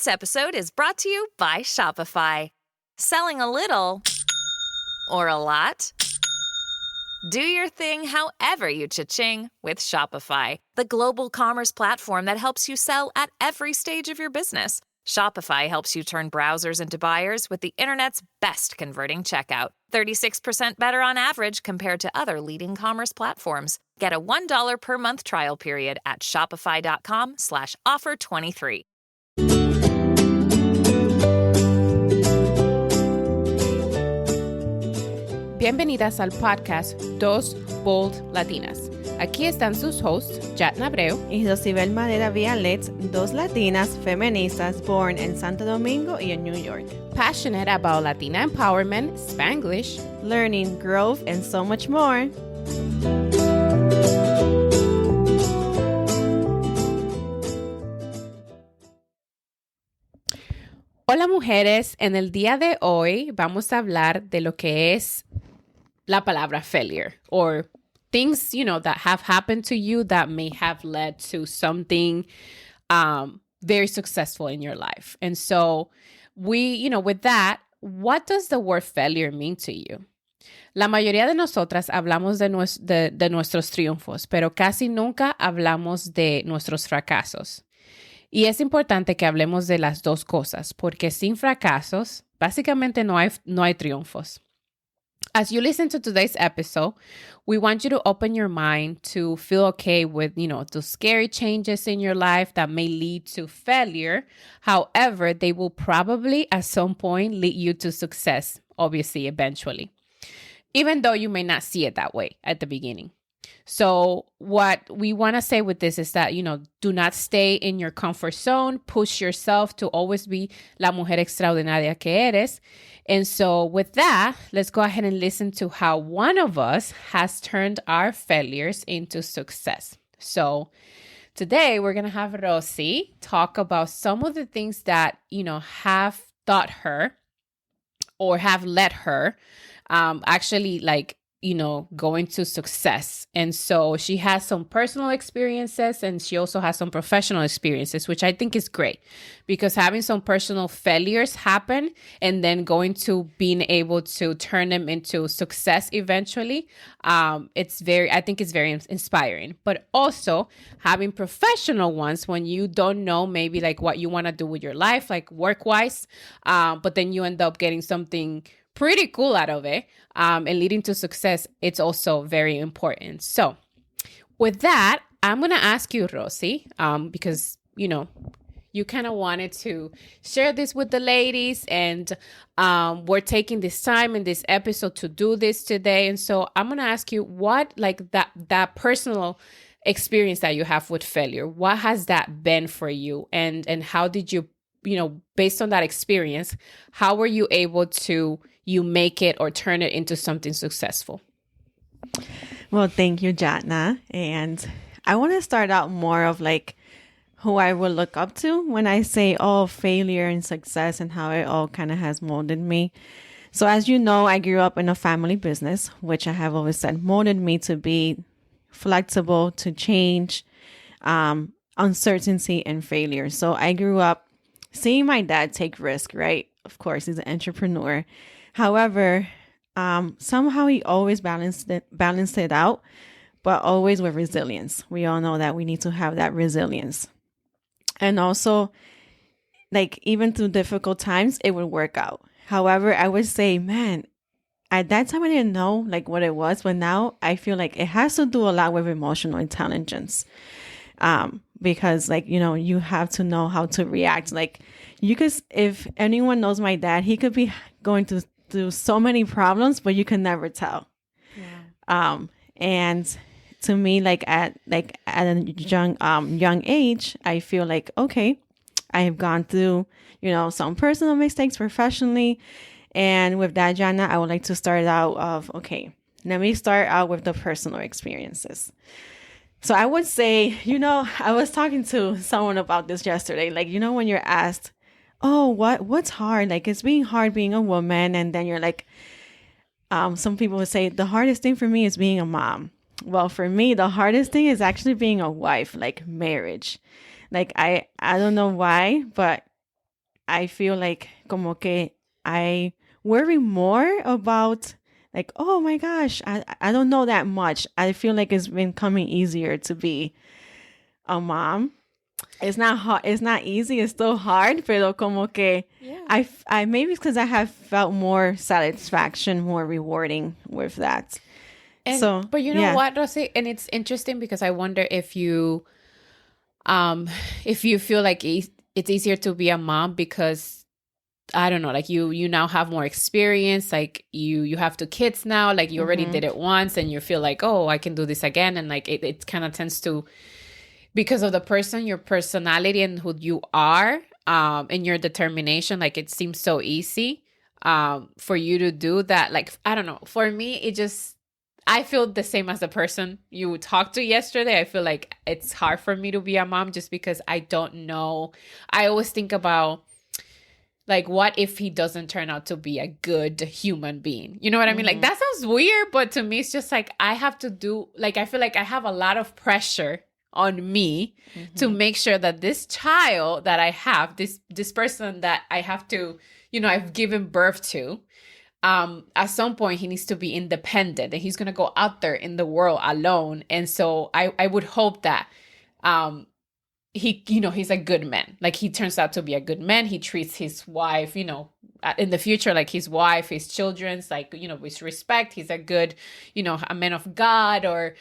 This episode is brought to you by Shopify. Selling a little or a lot? Do your thing however you cha-ching with Shopify, the global commerce platform that helps you sell at every stage of your business. Shopify helps you turn browsers into buyers with the internet's best converting checkout. 36% better on average compared to other leading commerce platforms. Get a $1 per month trial period at shopify.com/offer23. Bienvenidas al podcast Dos Bold Latinas. Aquí están sus hosts, Jatna Abreu y Josibel Madera Vialet, dos latinas feministas born in Santo Domingo y en New York. Passionate about Latina empowerment, Spanglish, learning, growth, and so much more. Hola mujeres, en el día de hoy vamos a hablar de lo que es la palabra failure, or things, that have happened to you that may have led to something very successful in your life. And so with that, what does the word failure mean to you? La mayoría de nosotras hablamos de nuestros triunfos, pero casi nunca hablamos de nuestros fracasos. Y es importante que hablemos de las dos cosas, porque sin fracasos, básicamente no hay triunfos. As you listen to today's episode, we want you to open your mind to feel okay with, the scary changes in your life that may lead to failure. However, they will probably at some point lead you to success, obviously, eventually, even though you may not see it that way at the beginning. So what we want to say with this is that, do not stay in your comfort zone. Push yourself to always be la mujer extraordinaria que eres. And so with that, let's go ahead and listen to how one of us has turned our failures into success. So today we're going to have Rosie talk about some of the things that, have taught her or have led her going to success. And so she has some personal experiences and she also has some professional experiences, which I think is great because having some personal failures happen and then going to being able to turn them into success eventually, I think it's very inspiring. But also having professional ones when you don't know maybe like what you want to do with your life, like work-wise, but then you end up getting something pretty cool out of it and leading to success, it's also very important. So with that, I'm going to ask you, Rosie, because, you kind of wanted to share this with the ladies and we're taking this time in this episode to do this today. And so I'm going to ask you what that personal experience that you have with failure, what has that been for you? And how did you, based on that experience, how were you able to make it or turn it into something successful? Well, thank you, Jatna. And I want to start out more of like who I will look up to when I say, failure and success and how it all kind of has molded me. So as you know, I grew up in a family business, which I have always said molded me to be flexible, to change, uncertainty and failure. So I grew up seeing my dad take risk, right? Of course, he's an entrepreneur. However, somehow he always balanced it out, but always with resilience. We all know that we need to have that resilience. And also, like, even through difficult times, it would work out. However, I would say, man, at that time, I didn't know like what it was, but now I feel like it has to do a lot with emotional intelligence. Because you have to know how to react. If anyone knows my dad, he could be going through so many problems, but you can never tell. Yeah. And to me, at a young age, I feel like, okay, I have gone through, some personal mistakes professionally. And with that, Jana, I would like to start out let me start out with the personal experiences. So I would say, I was talking to someone about this yesterday. When you're asked, what's hard? It's being hard being a woman. And then you're like, some people would say the hardest thing for me is being a mom. Well, for me, the hardest thing is actually being a wife, marriage. I don't know why, but I feel like como que I worry more about like, oh my gosh, I don't know that much. I feel like it's been coming easier to be a mom. It's not hard. It's not easy. It's still hard, pero como que I maybe it's because I have felt more satisfaction, more rewarding with that. And, so, but you know what, Rosie? And it's interesting because I wonder if you feel like it's easier to be a mom because I don't know, like you now have more experience, like you have 2 kids now, like you already did it once and you feel like, oh, I can do this again. And like it kind of tends to, because of the person, your personality and who you are, and your determination, like it seems so easy for you to do that. Like, I don't know, for me, I feel the same as the person you talked to yesterday. I feel like it's hard for me to be a mom just because I don't know. I always think about, like, what if he doesn't turn out to be a good human being? You know what I mean? Like, that sounds weird, but to me, it's just like I have to do, like, I feel like I have a lot of pressure on me to make sure that this child that I have, this person that I have to, I've given birth to, at some point he needs to be independent and he's going to go out there in the world alone. And so I would hope that, he's a good man. Like he turns out to be a good man. He treats his wife, in the future, like his wife, his children's, like, with respect. He's a good, a man of God, or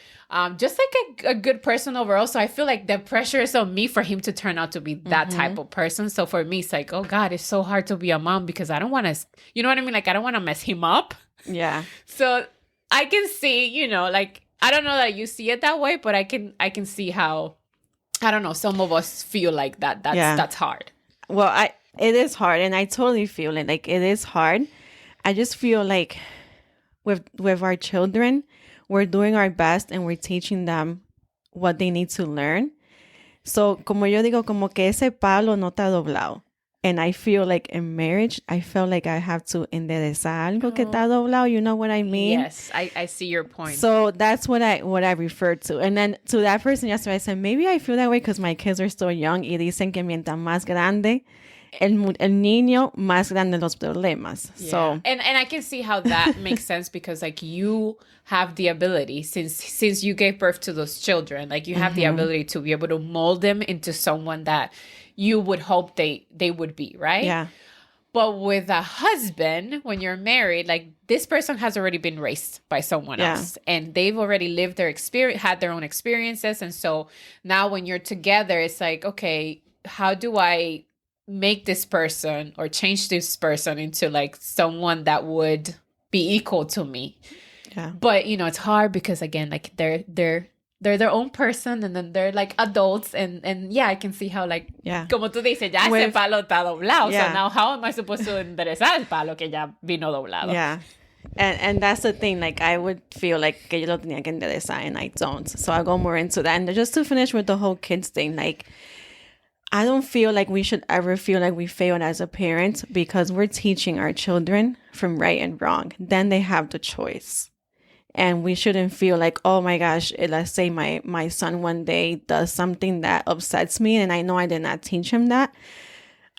just like a good person overall. So I feel like the pressure is on me for him to turn out to be that type of person. So for me, it's like, oh God, it's so hard to be a mom because I don't want to, you know what I mean? Like, I don't want to mess him up. Yeah. So I can see, like, I don't know that you see it that way, but I can see how, I don't know, some of us feel like that's hard. Well, it is hard, and I totally feel it. Like, it is hard. I just feel like with our children, we're doing our best and we're teaching them what they need to learn. So, como yo digo, como que ese palo no está doblado. And I feel like in marriage, I felt like I have to enderezar algo que está doblado. You know what I mean? Yes, I see your point. So that's what I refer to. And then to that person yesterday, I said, maybe I feel that way because my kids are still young y dicen que mientras más grande el niño, más grande los problemas. Yeah. So and I can see how that makes sense because like you have the ability since you gave birth to those children, like you have the ability to be able to mold them into someone that you would hope they would be, right? Yeah. But with a husband, when you're married, like this person has already been raised by someone else and they've already lived their experience, had their own experiences. And so now when you're together, it's like, okay, how do I make this person or change this person into like someone that would be equal to me? Yeah. But, it's hard because again, like they're their own person and then they're like adults and yeah, I can see how like, como tú dices, ya ese palo está doblado. So now how am I supposed to enderezar el palo que ya vino doblado? Yeah. And that's the thing, like I would feel like que yo lo tenía que enderezar and I don't. So I'll go more into that. And just to finish with the whole kids thing, like I don't feel like we should ever feel like we failed as a parent because we're teaching our children from right and wrong. Then they have the choice. And we shouldn't feel like, oh my gosh, let's say my son one day does something that upsets me and I know I did not teach him that.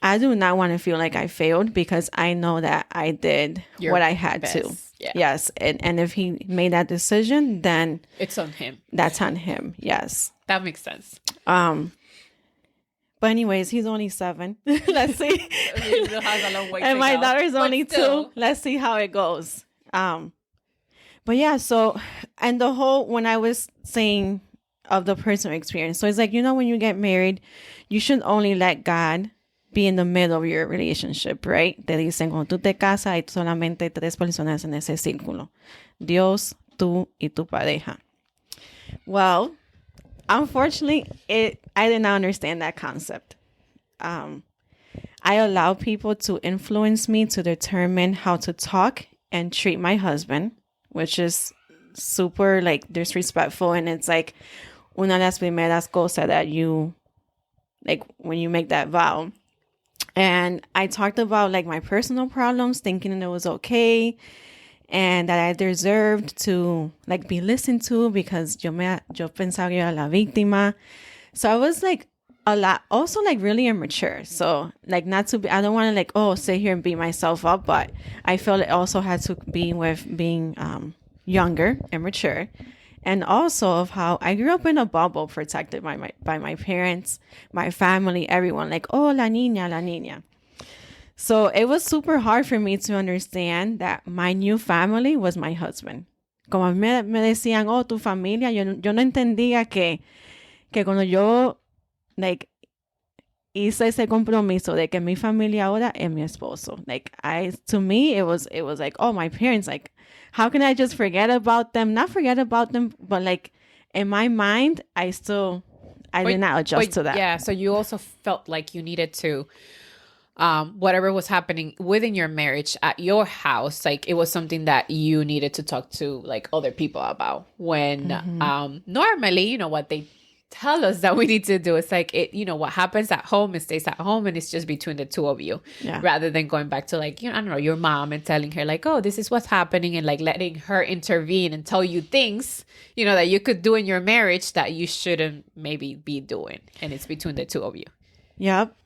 I do not want to feel like I failed because I know that I did what I had to. Yeah. Yes. And if he made that decision, then it's on him. That's on him. Yes. That makes sense. But anyways, he's only 7. Let's see. He still has a long way and to my go. daughter's But only still. 2. Let's see how it goes. But yeah, so, and the whole, when I was saying of the personal experience, so it's like, when you get married, you should only let God be in the middle of your relationship, right? Te dicen, cuando tú te casas, hay solamente 3 personas en ese círculo. Dios, tú y tu pareja. Well, unfortunately, I did not understand that concept. I allow people to influence me to determine how to talk and treat my husband, which is super like disrespectful. And it's like una de las primeras cosas that you, like when you make that vow. And I talked about like my personal problems, thinking it was okay and that I deserved to like be listened to because yo pensaba que era la víctima. So I was like a lot, also like really immature. So like not to be, I don't want to like, oh, sit here and beat myself up, but I feel it also had to be with being younger, immature, and also of how I grew up in a bubble protected by my parents, my family, everyone, like, oh, la niña, la niña. So it was super hard for me to understand that my new family was my husband. Como me decían, oh, tu familia, yo no entendía que cuando yo, like, hice ese compromiso de que mi familia ahora es mi esposo. Like, to me, it was like, oh, my parents, like, how can I just forget about them? Not forget about them, but like, in my mind, I did not adjust to that. Yeah, so you also felt like you needed to, whatever was happening within your marriage at your house, like it was something that you needed to talk to like other people about when normally, you know, what they tell us that we need to do. It's like, it, you know, what happens at home, it stays at home and it's just between the two of you, rather than going back to like, you know, I don't know, your mom and telling her like, oh, this is what's happening, and like letting her intervene and tell you things, you know, that you could do in your marriage that you shouldn't maybe be doing. And it's between the two of you. Yep.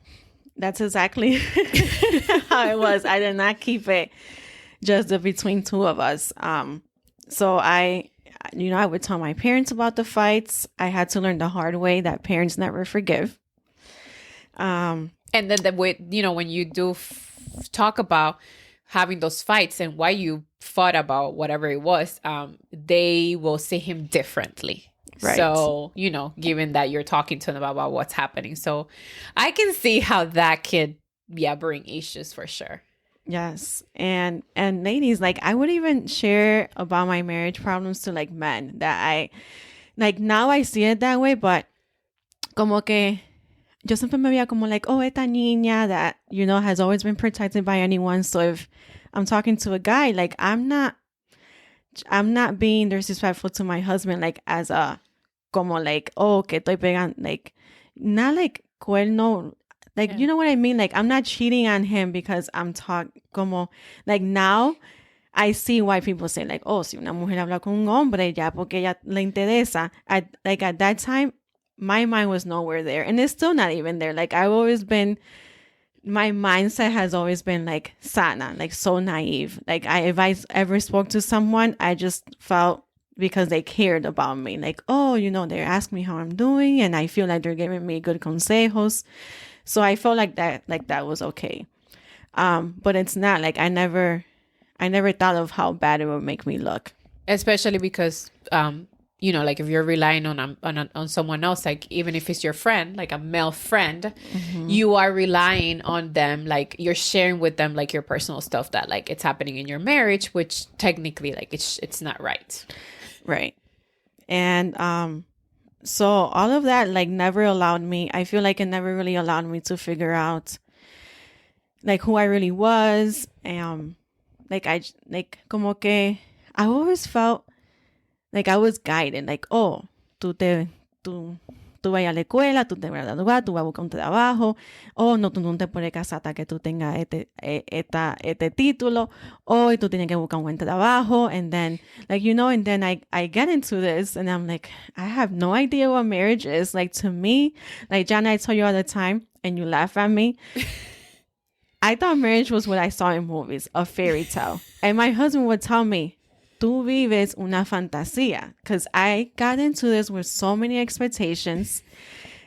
That's exactly how it was. I did not keep it just between two of us. So I would tell my parents about the fights. I had to learn the hard way that parents never forgive. And then when you do talk about having those fights and why you fought about whatever it was, they will see him differently. Right. So, you know, given that you're talking to them about what's happening. So I can see how that could, bring issues for sure. Yes. And ladies, like I would even share about my marriage problems to like men that I, like now I see it that way, but como que yo siempre me veía como like, oh, esta niña that, you know, has always been protected by anyone. So if I'm talking to a guy, like I'm not being disrespectful to my husband, like as a, como like, oh, que estoy pegando, like, not like cuerno, like, you know what I mean? Like, I'm not cheating on him because I'm como, like now, I see why people say like, oh, si una mujer habla con un hombre, ya porque ella le interesa. At that time, my mind was nowhere there. And it's still not even there. Like, my mindset has always been like sana, like so naive. Like if I ever spoke to someone, I just felt because they cared about me. Like, oh, you know, they're asking me how I'm doing and I feel like they're giving me good consejos. So I felt like that was okay. But it's not like I never thought of how bad it would make me look. Especially because, you know, like if you're relying on someone else, like even if it's your friend, like a male friend, you are relying on them, like you're sharing with them like your personal stuff that like it's happening in your marriage, which technically like it's not right. Right. And so all of that like never allowed me, I feel like it never really allowed me to figure out like who I really was. Como que I always felt like I was guided, like, oh, tú vayas a la escuela, tú te vas a graduar, tú vas a buscar un trabajo, oh, no, tú no te puedes casar hasta que tú tengas este título, oh, y tú tienes que buscar un buen trabajo, and then, like, you know, and then I get into this, and I'm like, I have no idea what marriage is. Like, to me, like, Jana, I tell you all the time, and you laugh at me, I thought marriage was what I saw in movies, a fairy tale, and my husband would tell me, tú vives una fantasía, because I got into this with so many expectations.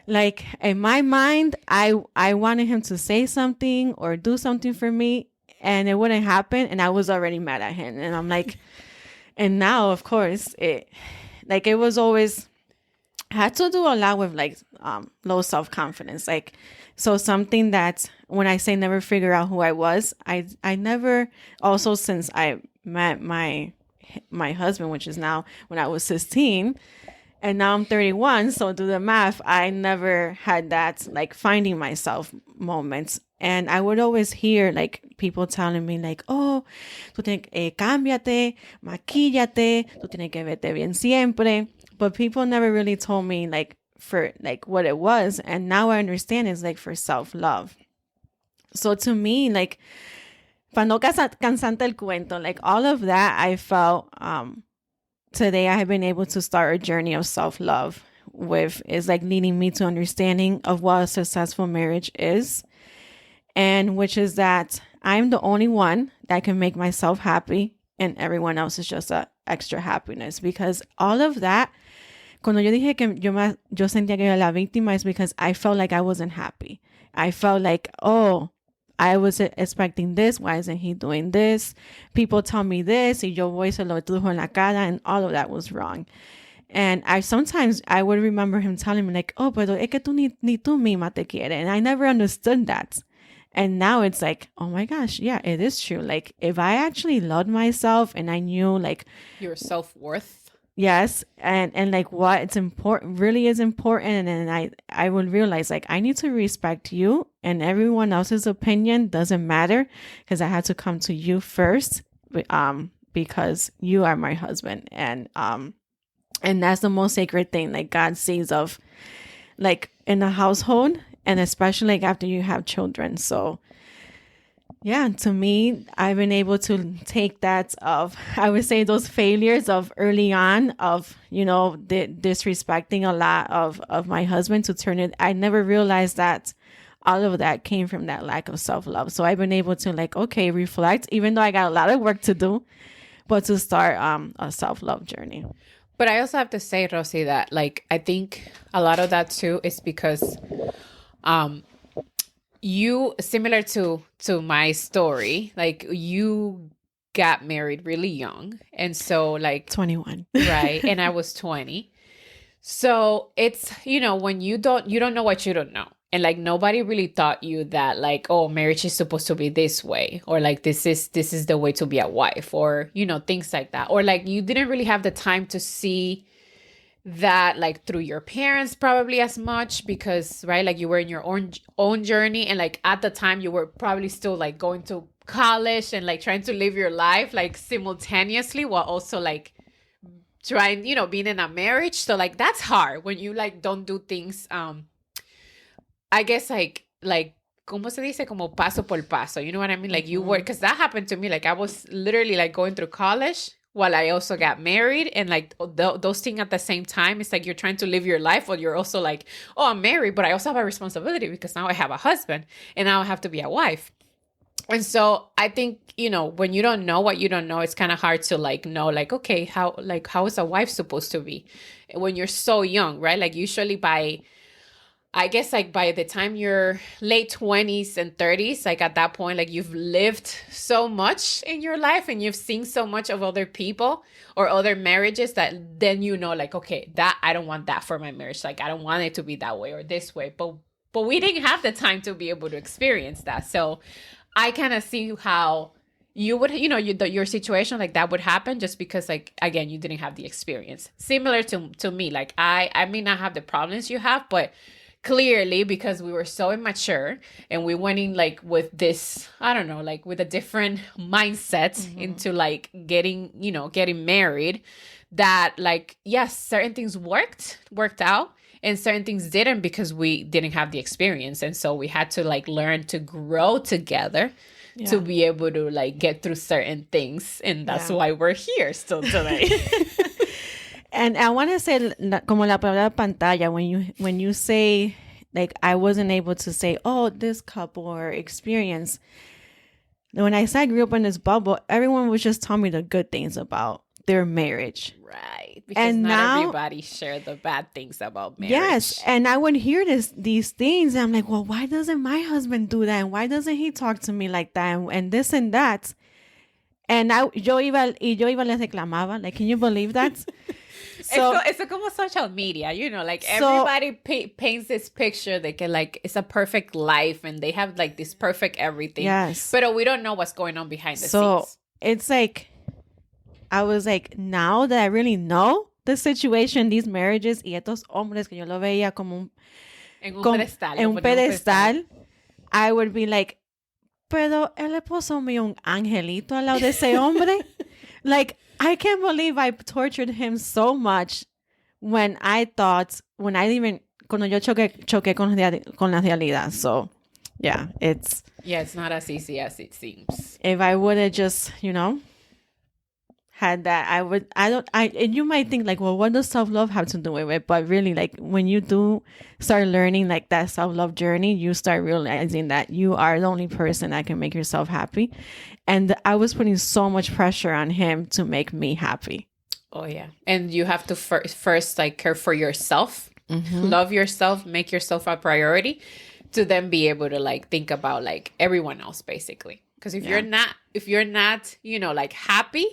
Like in my mind, I wanted him to say something or do something for me, and it wouldn't happen, and I was already mad at him. And I'm like, and now of course it was always had to do a lot with like low self-confidence. Like, so something that when I say never figure out who I was, I never, also since I met my husband, which is now when I was 16 and now I'm 31, so do the math, I never had that like finding myself moments. And I would always hear like people telling me like, oh, tú tienes cámbiate, maquíllate, tú tienes que verte bien siempre, but people never really told me like for like what it was. And now I understand it's like for self-love. So to me, like, para no cansarte el cuento, like all of that, I felt today I have been able to start a journey of self-love with is like leading me to understanding of what a successful marriage is, and which is that I'm the only one that can make myself happy and everyone else is just a extra happiness. Because all of that, cuando yo dije que yo sentía que era la víctima, is because I felt like I wasn't happy. I felt like, oh, I was expecting this. Why isn't he doing this? People tell me this, y yo voy se lo dijo en la cara, and all of that was wrong. And sometimes I would remember him telling me like, oh, pero es que tú ni tú misma te quieres. And I never understood that. And now it's like, oh my gosh, yeah, it is true. Like if I actually loved myself and I knew like Your self-worth. yes, and like what it's important really is important, and I would realize like I need to respect you, and everyone else's opinion doesn't matter because I had to come to you first, because you are my husband, and that's the most sacred thing like God sees of like in a household, and especially like after you have children. So yeah, to me, I've been able to take that of, I would say, those failures of early on of, you know, disrespecting a lot of my husband to turn it. I never realized that all of that came from that lack of self-love. So I've been able to like, okay, reflect, even though I got a lot of work to do, but to start a self-love journey. But I also have to say, Rosie, that like I think a lot of that too is because you, similar to my story, like you got married really young, and so like 21. right, and I was 20. So it's, you know, when you don't know what you don't know, and like nobody really taught you that like, oh, marriage is supposed to be this way, or like this is the way to be a wife, or you know, things like that, or like you didn't really have the time to see that like through your parents probably as much, because right, like you were in your own journey, and like at the time you were probably still like going to college and like trying to live your life like simultaneously while also like trying, you know, being in a marriage. So like that's hard when you like don't do things I guess like como se dice, como paso por paso, you know what I mean? Like you were, because that happened to me. Like I was literally like going through college while I also got married, and like those things at the same time. It's like you're trying to live your life while you're also like, oh, I'm married, but I also have a responsibility because now I have a husband and now I have to be a wife. And so I think, you know, when you don't know what you don't know, it's kind of hard to like know like, okay, how is a wife supposed to be when you're so young, right? Like usually I guess like by the time you're late 20s and 30s, like at that point, like you've lived so much in your life and you've seen so much of other people or other marriages that then you know like, okay, that I don't want that for my marriage. Like I don't want it to be that way or this way. But we didn't have the time to be able to experience that. So I kind of see how you would, you know, your situation like that would happen just because like, again, you didn't have the experience. Similar to me, like I may not have the problems you have, but clearly because we were so immature and we went in like with this, I don't know, like with a different mindset into like getting married, that like, yes, certain things worked out and certain things didn't because we didn't have the experience. And so we had to like learn to grow together to be able to like get through certain things. And that's why we're here still today. And I want to say, como la palabra pantalla, when you say, like, I wasn't able to say, oh, this couple or experience. When I said I grew up in this bubble, everyone was just telling me the good things about their marriage. Right. Because and not now, everybody shared the bad things about marriage. Yes. And I would hear these things. And I'm like, well, why doesn't my husband do that? And why doesn't he talk to me like that? And this and that. And yo iba les reclamaba. Like, can you believe that? So it's como social media, you know, like everybody paints this picture that can like it's a perfect life and they have like this perfect everything. Yes. But we don't know what's going on behind the scenes. So it's like, I was like, now that I really know the situation, these marriages y estos hombres que yo lo veía como en un pedestal, I would be like, pero el esposo mío un angelito al lado de ese hombre. Like, I can't believe I tortured him so much cuando yo choqué con la realidad. So, yeah, it's not as easy as it seems. If I would have just, you know, had that, and you might think like, well, what does self-love have to do with it? But really, like, when you do start learning like that self-love journey, you start realizing that you are the only person that can make yourself happy. And I was putting so much pressure on him to make me happy. Oh, yeah. And you have to first like care for yourself, love yourself, make yourself a priority to then be able to like think about like everyone else, basically. Because if you're not, like happy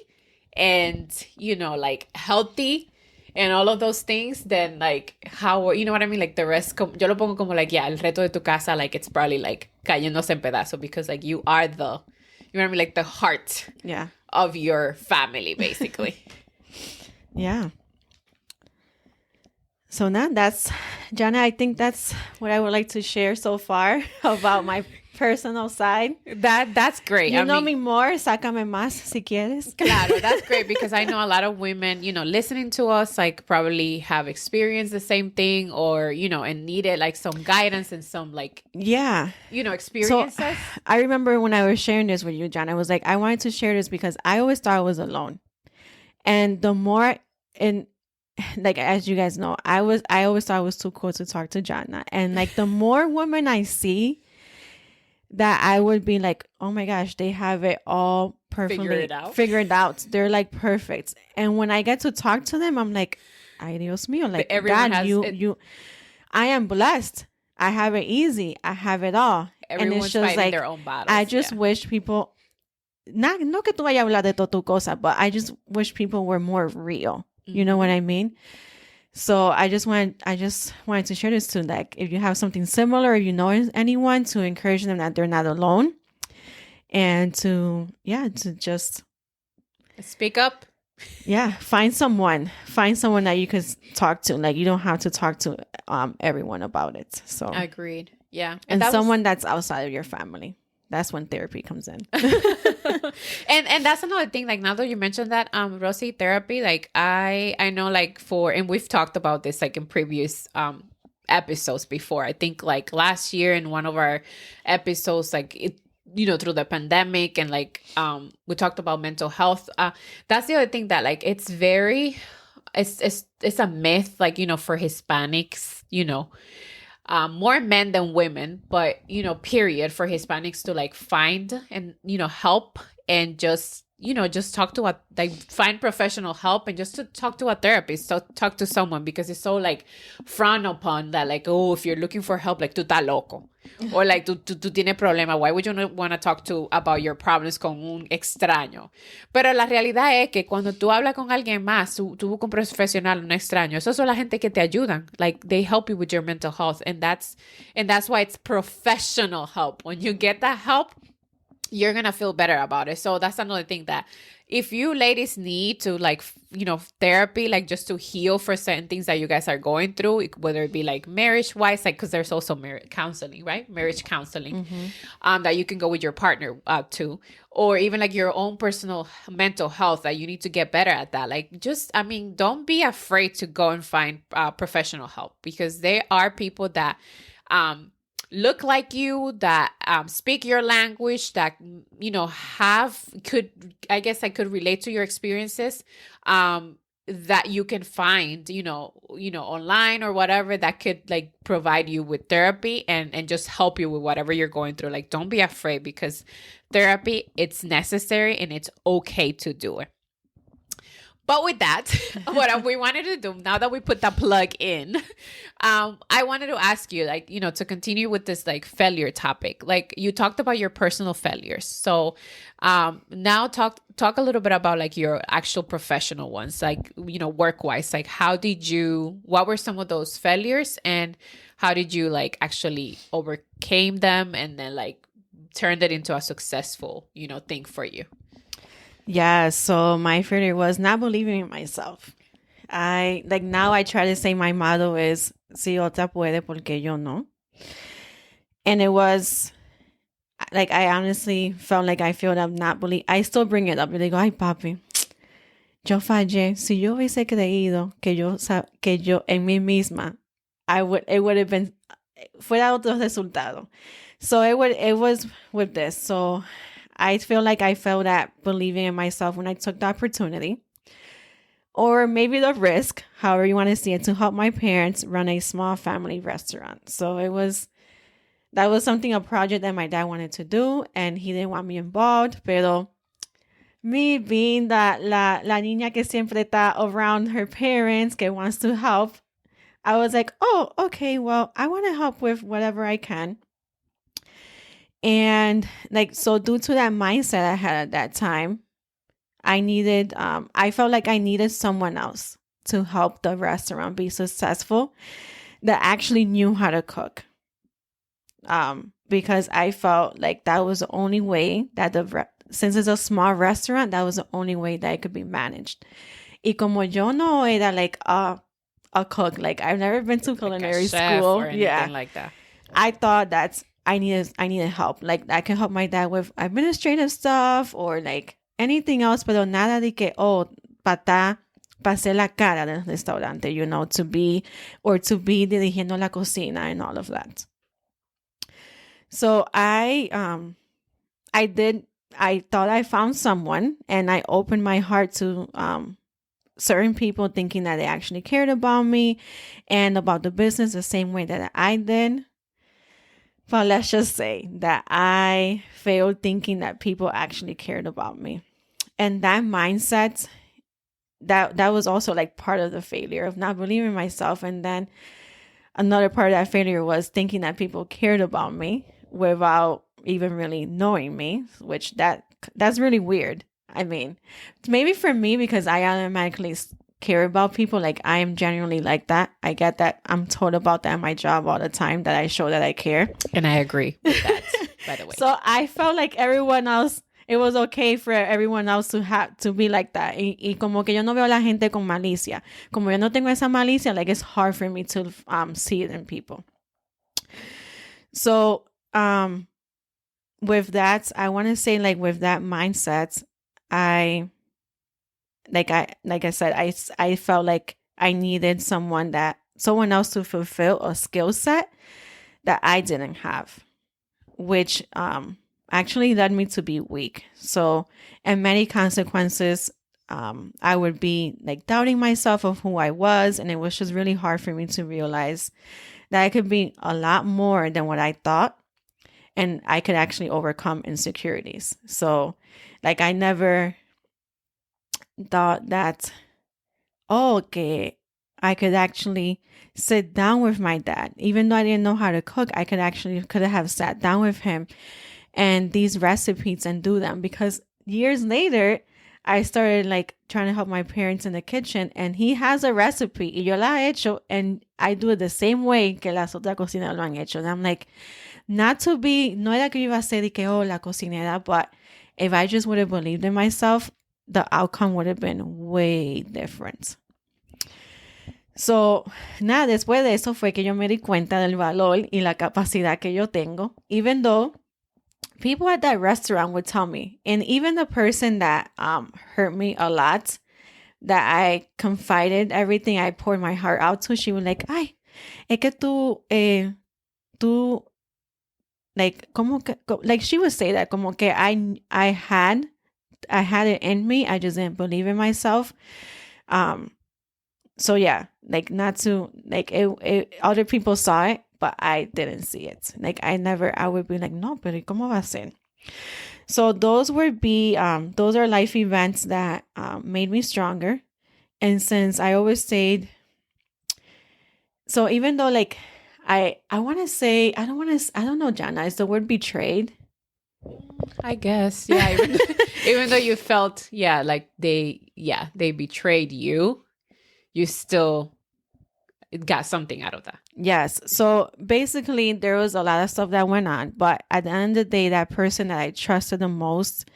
and, like healthy and all of those things, then like how, you know what I mean? Like the rest, yo lo pongo como like, el resto de tu casa, like it's probably like cayéndose en pedazos because like you are you know what I mean? Like the heart of your family, basically. Yeah. So now Jana, I think that's what I would like to share so far about my personal side. That's great. You know me more, sácame más si quieres. Claro, that's great because I know a lot of women, listening to us, like probably have experienced the same thing or, and needed like some guidance and some like, experiences. So I remember when I was sharing this with you, Jana, I was like, I wanted to share this because I always thought I was alone. And the more, like, as you guys know, I always thought I was too cool to talk to Jana. And like the more women I see, that I would be like, oh my gosh, they have it all perfectly figured out. They're like perfect. And when I get to talk to them, I'm like, ay Dios mío, like God, I am blessed. I have it easy. I have it all. Everyone's and it's just fighting like their own battles. I just wish people, no que tú vayas a hablar de todo tu cosa, but I just wish people were more real. You know what I mean? So I just wanted to share this to, like, if you have something similar, if you know anyone, to encourage them that they're not alone, and to just speak up. Yeah, find someone that you can talk to. Like, you don't have to talk to everyone about it. So agreed. Yeah, and someone that's outside of your family. That's when therapy comes in. and that's another thing, like now that you mentioned that, Rosie, therapy, like I know, like and we've talked about this like in previous episodes before. I think like last year in one of our episodes, like it, through the pandemic, and like we talked about mental health. That's the other thing that like it's a myth, like, for Hispanics, more men than women, but, period, for Hispanics to like find and, help and just talk to find professional help and just to talk to a therapist, so talk to someone, because it's so like frowned upon that, like, oh, if you're looking for help, like, tú estás loco. Or like, tú tienes problema. Why would you not want to talk about your problems con un extraño? Pero la realidad es que cuando tú hablas con alguien más, tú buscas un profesional, un extraño, esos son la gente que te ayudan. Like, they help you with your mental health. And that's why it's professional help. When you get that help, you're going to feel better about it. So that's another thing, that if you ladies need to, like, therapy, like just to heal for certain things that you guys are going through, whether it be like marriage wise, like, because there's also marriage counseling, right? Marriage counseling, that you can go with your partner to, or even like your own personal mental health, that you need to get better at that. Like, don't be afraid to go and find professional help, because there are people that, look like you, that speak your language, that could relate to your experiences, that you can find online or whatever, that could like provide you with therapy and just help you with whatever you're going through. Like, don't be afraid, because therapy, it's necessary and it's okay to do it. But with that, what we wanted to do, now that we put that plug in, I wanted to ask you, like, to continue with this like failure topic. Like, you talked about your personal failures. So now talk a little bit about like your actual professional ones, like, work-wise. Like, what were some of those failures, and how did you like actually overcame them and then like turned it into a successful, thing for you? Yeah, so my failure was not believing in myself. Now I try to say my motto is, si otra puede, porque yo no. And it was, like, I honestly felt like I failed up not believe. I still bring it up. Y digo, ay, papi, yo fallé. Si yo hubiese creído que yo en mí misma, it would have been, fuera otro resultado. So it was with this. So I feel like I failed at believing in myself when I took the opportunity. Or maybe the risk, however you want to see it, to help my parents run a small family restaurant. So that was a project that my dad wanted to do, and he didn't want me involved. Pero me being la niña que siempre está around her parents, que wants to help, I was like, oh, okay, well, I want to help with whatever I can. And so due to that mindset I had at that time, I felt like I needed someone else to help the restaurant be successful that actually knew how to cook. Because I felt like that was the only way that since it's a small restaurant, that was the only way that it could be managed. Y como yo no era like a cook, like I've never been to culinary school or anything like that. I thought that I needed help. Like I can help my dad with administrative stuff or like anything else, pero nada de que pasé la cara del restaurante, to be dirigiendo la cocina and all of that. So I thought I found someone, and I opened my heart to certain people, thinking that they actually cared about me and about the business the same way that I did. But let's just say that I failed thinking that people actually cared about me. And that mindset, that was also like part of the failure of not believing in myself. And then another part of that failure was thinking that people cared about me without even really knowing me, which that's really weird. I mean, maybe for me, because I automatically care about people, like I am genuinely like that. I get that. I'm told about that in my job all the time, that I show that I care. And I agree with that, by the way. So I felt like everyone else, it was okay for everyone else to be like that. Y como que yo no veo la gente con malicia. Como yo no tengo esa malicia, like it's hard for me to see it in people. So with that, I want to say, like, with that mindset, I felt like I needed someone else to fulfill a skill set that I didn't have, which actually led me to be weak. So, and many consequences, I would be like doubting myself of who I was, and it was just really hard for me to realize that I could be a lot more than what I thought, and I could actually overcome insecurities. So, like, I never thought that, okay, I could actually sit down with my dad. Even though I didn't know how to cook, I could have sat down with him and these recipes and do them. Because years later, I started like trying to help my parents in the kitchen, and he has a recipe, y yo la he hecho, and I do it the same way que las otras cocineras lo han hecho. And I'm like, no era que yo iba a ser de que, la cocinera, but if I just would have believed in myself, the outcome would have been way different. So, nada, después de eso fue que yo me di cuenta del valor y la capacidad que yo tengo, even though people at that restaurant would tell me, and even the person that hurt me a lot, that I confided everything, I poured my heart out to, she was like, ay, es que tú, like, como que, like, she would say that, como que I had it in me, I just didn't believe in myself. So yeah, like, not to, like, it other people saw it, but I didn't see it. Like, I would be like, no, pero ¿cómo va a ser? So those are life events that made me stronger. And since I always stayed, so even though, like, I want to say, I don't know, Jana, is the word betrayed? I guess, yeah. Even though you felt, like they betrayed you, you still got something out of that. Yes. So basically, there was a lot of stuff that went on. But at the end of the day, that person that I trusted the most,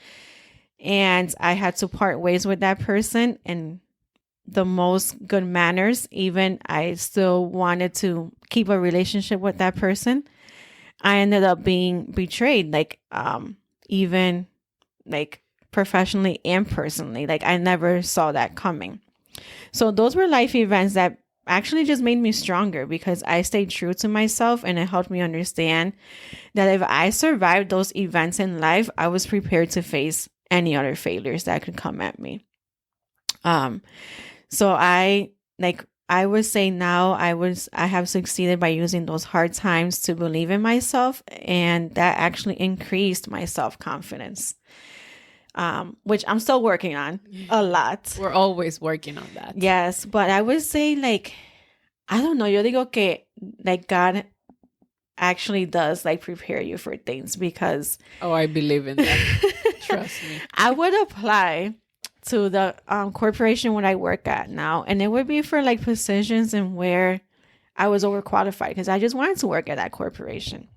and I had to part ways with that person in the most good manners, even I still wanted to keep a relationship with that person, I ended up being betrayed, like, even like professionally and personally. Like, I never saw that coming. So those were life events that actually just made me stronger because I stayed true to myself, and it helped me understand that if I survived those events in life, I was prepared to face any other failures that could come at me. So I would say now I have succeeded by using those hard times to believe in myself, and that actually increased my self-confidence. Which I'm still working on a lot. We're always working on that. Yes, but I would say I don't know, yo digo que God actually does prepare you for things because I believe in that. Trust me. I would apply to the corporation where I work at now, and it would be for positions in where I was overqualified because I just wanted to work at that corporation.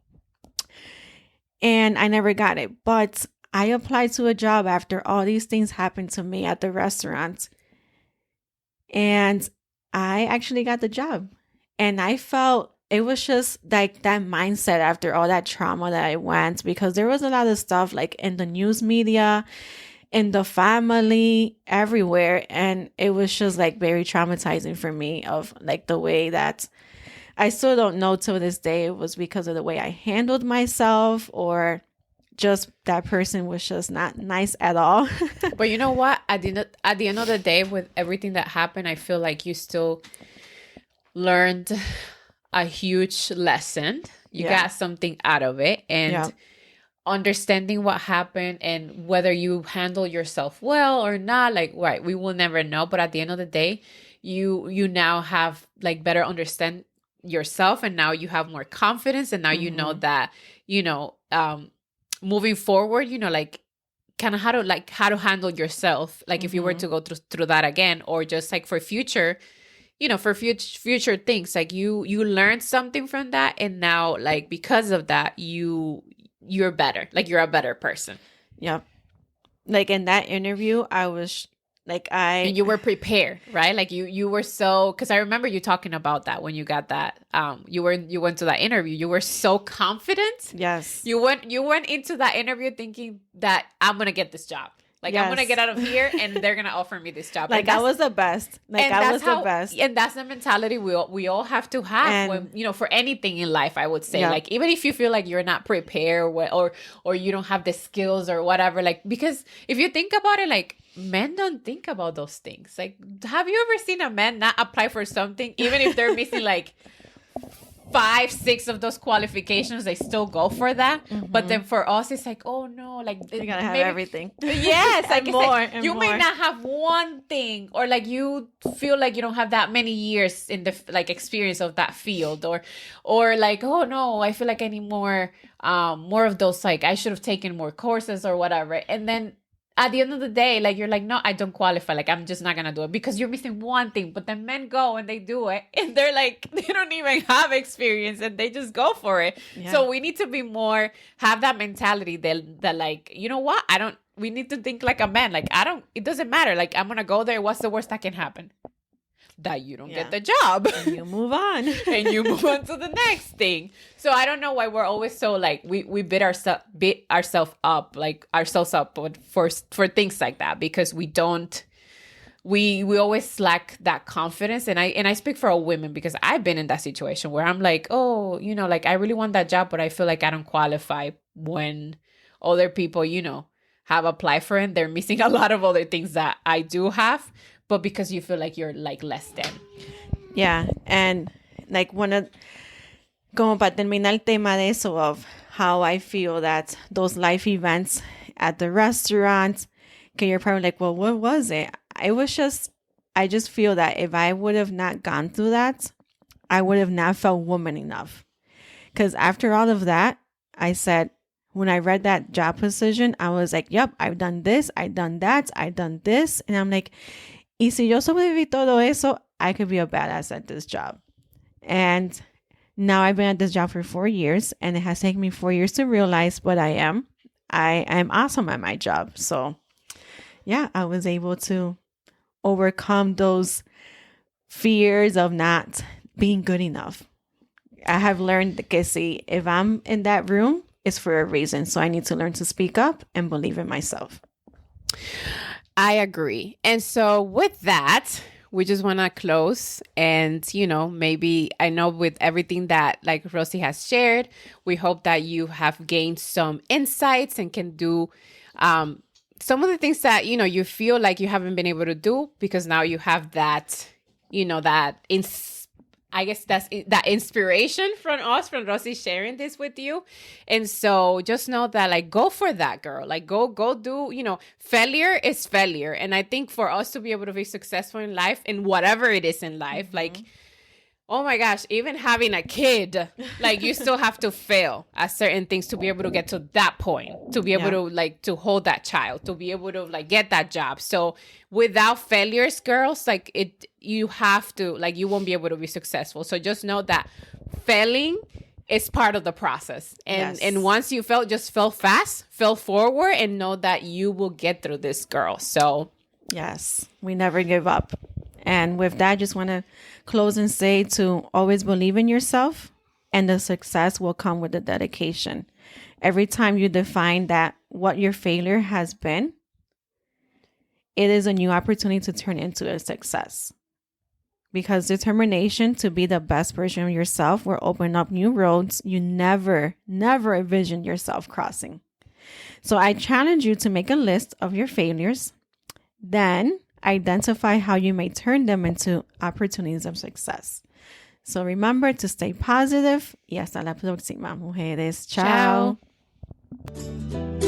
And I never got it, but I applied to a job after all these things happened to me at the restaurant. And I actually got the job. And I felt it was just that mindset after all that trauma that I went, because there was a lot of stuff in the news media, in the family, everywhere. And it was just very traumatizing for me of the way that I still don't know till this day it was because of the way I handled myself, or just that person was just not nice at all. But you know what? At the end of the day, with everything that happened, I feel like you still learned a huge lesson. You got something out of it. And understanding what happened and whether you handle yourself well or not, right, we will never know. But at the end of the day, you now have better understand yourself, and now you have more confidence, and now you know that, moving forward, kind of how to handle yourself. If you were to go through that again, or just for future, for future things, you learned something from that. And now, because of that, you're better, you're a better person. Yeah. In that interview, I was and you were prepared, right? You were so, because I remember you talking about that when you got that, you went to that interview, you were so confident. Yes. You went into that interview thinking that I'm going to get this job. I'm going to get out of here and they're going to offer me this job. I was the best. I was the best. And that's the mentality we all have to have when, for anything in life, I would say. Even if you feel like you're not prepared or you don't have the skills or whatever, because if you think about it, men don't think about those things. Have you ever seen a man not apply for something, even if they're missing 5-6 of those qualifications, they still go for that? But then for us, it's oh no, you gotta have everything. Yes, and more. And you more. may not have one thing, or you feel you don't have that many years in the experience of that field, or oh no, I feel I need more of those. I should have taken more courses or whatever, and then at the end of the day, you're no, I don't qualify. I'm just not going to do it because you're missing one thing. But then men go and they do it and they're they don't even have experience and they just go for it. Yeah. So we need to be more, have that mentality that you know what? We need to think like a man. It doesn't matter. I'm going to go there. What's the worst that can happen? That you don't get the job. And you move on. And you move on to the next thing. So I don't know why we're always so we beat ourselves up for things like that, because we always lack that confidence. And I speak for all women because I've been in that situation where I'm oh, I really want that job, but I feel I don't qualify, when other people, have applied for it. They're missing a lot of other things that I do have. But because you feel you're less than. Yeah. And como para terminar el tema de eso, of how I feel that those life events at the restaurant, que you're probably well, what was it? I just feel that if I would have not gone through that, I would have not felt woman enough. Because after all of that, I said, when I read that job position, I was yep, I've done this, I've done that, I've done this. And I'm y si yo sobreviví todo eso, I could be a badass at this job. And now I've been at this job for 4 years, and it has taken me 4 years to realize what I am. I am awesome at my job. So yeah, I was able to overcome those fears of not being good enough. I have learned that if I'm in that room, it's for a reason. So I need to learn to speak up and believe in myself. I agree. And so with that, we just want to close and, maybe I know with everything that like Rosie has shared, we hope that you have gained some insights and can do some of the things that, you feel like you haven't been able to do because now you have that, I guess that's that inspiration from Rosie sharing this with you. And so just know that like, go for that, girl. Like go do, failure is failure. And I think for us to be able to be successful in life in whatever it is in life, like, oh my gosh, even having a kid, like you still have to fail at certain things to be able to get to that point, to be able to like to hold that child, to be able to like get that job. So without failures, girls, like you have to, like you won't be able to be successful. So just know that failing is part of the process. And once you fail, just fail fast, fail forward, and know that you will get through this, girl. So yes, we never give up. And with that, I just want to close and say to always believe in yourself, and the success will come with the dedication. Every time you define that what your failure has been, it is a new opportunity to turn into a success. Because determination to be the best version of yourself will open up new roads you never envisioned yourself crossing. So I challenge you to make a list of your failures. Then identify how you may turn them into opportunities of success. So remember to stay positive y hasta la próxima, mujeres. Ciao. Ciao.